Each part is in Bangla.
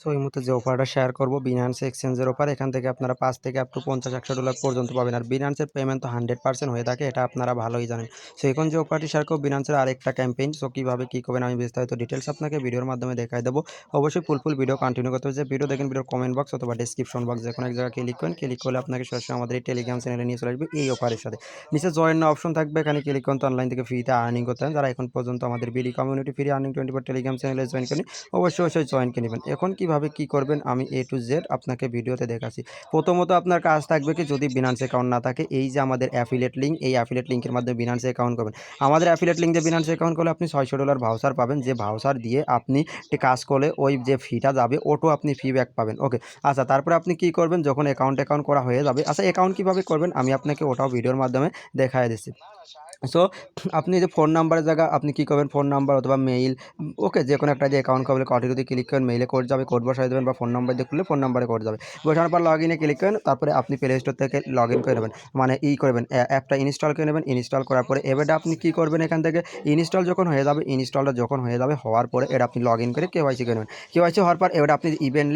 সো এই মুহূর্তে যে অফারটা শেয়ার করব বিনান্স এক্সচেঞ্জের অফার, এখান থেকে আপনারা 5 থেকে আপ টু 50-100 ডলার পর্যন্ত পাবেন। আর বিনান্সের পেমেন্ট তো 100% হয়ে থাকে, এটা আপনারা ভালোই জানেন। সো এখন যে অফারটি শেয়ার করব বিনান্সের আরেকটা ক্যাম্পেইন। সো কীভাবে কী করবেন আমি বিস্তারিত ডিটেলস আপনাকে ভিডিওর মাধ্যমে দেখাই দেবো। অবশ্যই ফুল ভিডিও কন্টিনিউ করতে হবে। যে ভিডিও দেখেন ভিডিওর কমেন্ট বক্স অথবা ডেসক্রিপশন বক্স যে কোনো এক জায়গায় ক্লিক করেন, ক্লিক করলে আপনাকে সরাসরি আমাদের এই টেলিগ্রাম চ্যানেলে নিয়ে চলে আসবে এই অফারের সাথে। নিচে জয়েন নাও অপশন থাকবে, এখানে ক্লিক করুন। তো অনলাইন থেকে ফ্রিতে আর্নিং করতে হবে, যারা এখন পর্যন্ত আমাদের BD community free earning 24 Telegram চ্যানেলে জয়েন করেন অবশ্যই জয়েন করে নেবেন। এখন কীভাবে কী করবেন আমি A to Z আপনাকে ভিডিওতে দেখাচ্ছি। প্রথমত আপনার কাজ থাকবে কি, যদি বিনান্স অ্যাকাউন্ট না থাকে, এই যে আমাদের অ্যাফিলিয়েট লিঙ্ক, এই অ্যাফিলিয়েট লিঙ্কের মাধ্যমে বিনান্সে অ্যাকাউন্ট করবেন। আমাদের অ্যাফিলিয়েট লিঙ্ক দিয়ে বিনান্সে অ্যাকাউন্ট করলে আপনি $600 ভাউচার পাবেন, যে ভাউচার দিয়ে আপনি কাজ করলে ওই যে ফিটা যাবে ওটাও আপনি ফি ব্যাক পাবেন। ওকে, আচ্ছা তারপরে আপনি কি করবেন যখন অ্যাকাউন্ট করা হয়ে যাবে। আচ্ছা অ্যাকাউন্ট কীভাবে করবেন আমি আপনাকে ওটাও ভিডিওর মাধ্যমে দেখায় দিচ্ছি। সো আপনি যে ফোন নাম্বারের জায়গা আপনি কী করবেন, ফোন নাম্বার অথবা মেইল, ওকে যে কোনো একটা যে অ্যাকাউন্ট করলে কোডে যদি ক্লিক করেন মেইলে কোড যাবে, কোড বসাই দেবেন, বা ফোন নাম্বার দিয়ে খুললে ফোন নাম্বারে কোড যাবে। বসানোর পর লগ ইনে ক্লিক করেন, তারপরে আপনি প্লে স্টোর থেকে লগ ইন করে নেবেন, মানে করবেন অ্যাপটা ইনস্টল করে নেবেন। ইনস্টল করার পরে এবারে আপনি কী করবেন, এখান থেকে ইনস্টলটা যখন হয়ে যাবে হওয়ার পরে এটা আপনি লগ ইন করে কেওয়াইসি করে নেবেন। কেওয়াইসি হওয়ার পর এবারে আপনি ইভেন্ট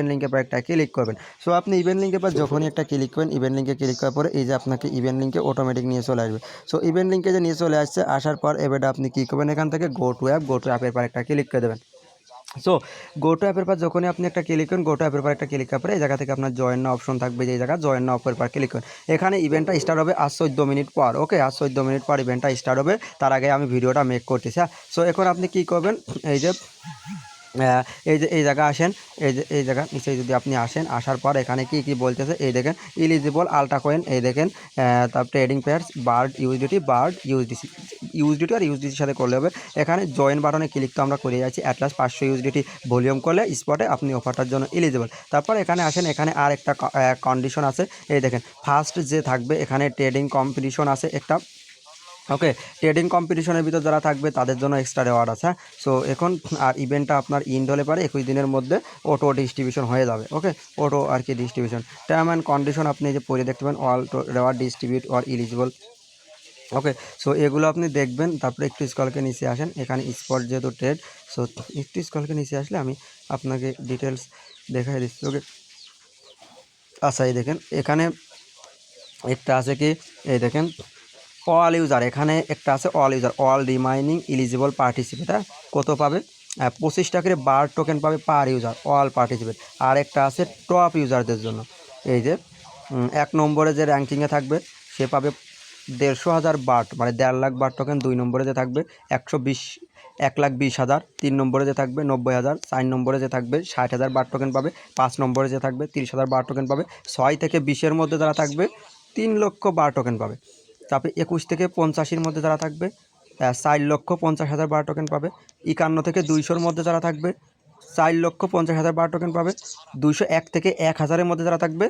লিঙ্কের পর একটা ক্লিক করবেন। সো আপনি ইভেন্ট লিঙ্কের পর যখনই একটা ক্লিক করেন, ইভেন্ট লিঙ্কে ক্লিক করার পরে এই যে আপনাকে ইভেন্ট লিঙ্কে অটোমেটিক নিয়ে চলে আসবে। সো ইভেন্ট লিঙ্কে যে নিয়ে চলে আসছে, আসার পর এবারে আপনি কী করবেন, এখান থেকে গো টু অ্যাপের পর একটা ক্লিক করে দেবেন। সো গো টু অ্যাপের পর যখনই আপনি একটা ক্লিক করেন, গো টু অ্যাপের পর একটা ক্লিক করার পরে এই জায়গা থেকে আপনার জয়েন নাও অপশন থাকবে, যে জায়গা জয়েন নাও অপের পর ক্লিক করেন। এখানে ইভেন্টটা স্টার্ট হবে আজ 14 মিনিট পর। ওকে, আজ 14 মিনিট পর ইভেন্টটা স্টার্ট হবে, তার আগে আমি ভিডিওটা মেক করতেছি। হ্যাঁ, সো এখন আপনি কী করবেন, এই যে এই জায়গা আসেন, এই জায়গা নিচে যদি আপনি আসেন, আসার পর এখানে কি বলতেছে এই দেখেন, ইলিজিবল আলট্রা কয়েন, এই দেখেন তার ট্রেডিং পেয়ার্স বার্ড ইউএসডিটি আর ইউএসডিটির সাথে করলে হবে। এখানে জয়েন বাটনে ক্লিক তো আমরা করে যাচ্ছি, অ্যাটলাস 500 ইউএসডিটি ভলিউম করলে স্পটে আপনি অফারটার জন্য এলিজিবল। তারপর এখানে আসেন, এখানে আর একটা কন্ডিশন আছে, এই দেখেন ফার্স্ট যে থাকবে এখানে ট্রেডিং কম্পিটিশন আছে একটা। ওকে, ট্রেডিং কম্পিটিশনের ভিতর যারা থাকবে তাদের জন্য এক্সট্রা রেওয়ার্ড আছে। সো এখন আর ইভেন্টটা আপনার ইন্ড হলে পারে 21 দিনের মধ্যে অটো ডিস্ট্রিবিউশন হয়ে যাবে। ওকে, অটো আর কি ডিস্ট্রিবিউশন টার্ম অ্যান্ড কন্ডিশন আপনি যে পড়ে দেখতে পাবেন, all reward distribute or eligible. Okay, so এগুলো আপনি দেখবেন। তারপরে একটু স্কলকে নিচে আসেন, এখানে স্পট যেহেতু ট্রেড, সো একটু স্কলকে নিচে আসলে আমি আপনাকে ডিটেলস দেখাই দিচ্ছি। ওকে, আচ্ছা এই দেখেন এখানে একটা আছে কি, এই দেখেন অল ইউজার, এখানে একটা আছে all user, all remaining eligible participate. কত পাবে, 25 টাকা করে বার টোকেন পাবে পার ইউজার, অল পার্টিসিপেট। আর একটা আছে টপ ইউজারদের জন্য, এই যে 1 নম্বরে যে র্যাঙ্কিংয়ে থাকবে সে পাবে 150,000 বার্ট, মানে 1.5 লাখ বার টোকেন। 2 নম্বরে যে থাকবে 1,20,000, 3 নম্বরে যে থাকবে 90,000, 4 নম্বরে যে থাকবে 60,000 বার টোকেন পাবে, 5 নম্বরে যে থাকবে 30,000 বার টোকেন পাবে, 6 থেকে 20-এর মধ্যে যারা থাকবে 3 লক্ষ বার টোকেন পাবে। তারপরে 21 থেকে 85-এর মধ্যে যারা থাকবে 4,50,000 বার টোকেন পাবে। 51 থেকে 200-এর মধ্যে যারা থাকবে 4,50,000 বার টোকেন পাবে। 201 থেকে 1,000-এর মধ্যে যারা থাকবে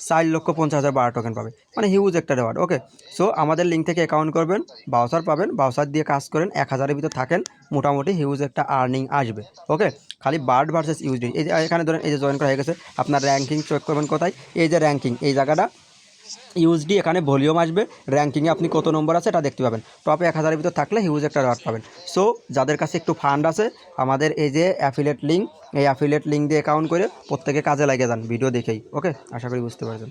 4,50,000 বার টোকেন পাবে, মানে হিউজ একটা রেওয়ার্ড। ওকে, সো আমাদের লিঙ্ক থেকে অ্যাকাউন্ট করবেন, বাউচার পাবেন, বাউচার দিয়ে কাজ করেন, 1,000-এর ভিতর থাকেন, মোটামুটি হিউজ একটা আর্নিং আসবে। ওকে, খালি বার্ড ভার্সেস ইউজডি। এই যে এখানে ধরেন এই যে জয়েন করা হয়ে গেছে, আপনার র্যাঙ্কিং চেক করবেন কোথায়, এই যে র্যাঙ্কিং, এই জায়গাটা ইউএসডি, এখানে ভলিউম আসবে, র্যাঙ্কিংয়ে আপনি কত নম্বর আছে এটা দেখতে পাবেন। টপে 1,000-এর ভিতর থাকলে হিউজ একটা রেওয়ার্ড পাবেন। সো যাদের কাছে একটু ফান্ড আছে, আমাদের এই যে অ্যাফিলিয়েট লিঙ্ক, এই অ্যাফিলিয়েট লিঙ্ক দিয়ে অ্যাকাউন্ট করে প্রত্যেকে কাজে লাগিয়ে যান ভিডিও দেখেই। ওকে, আশা করি বুঝতে পারছেন।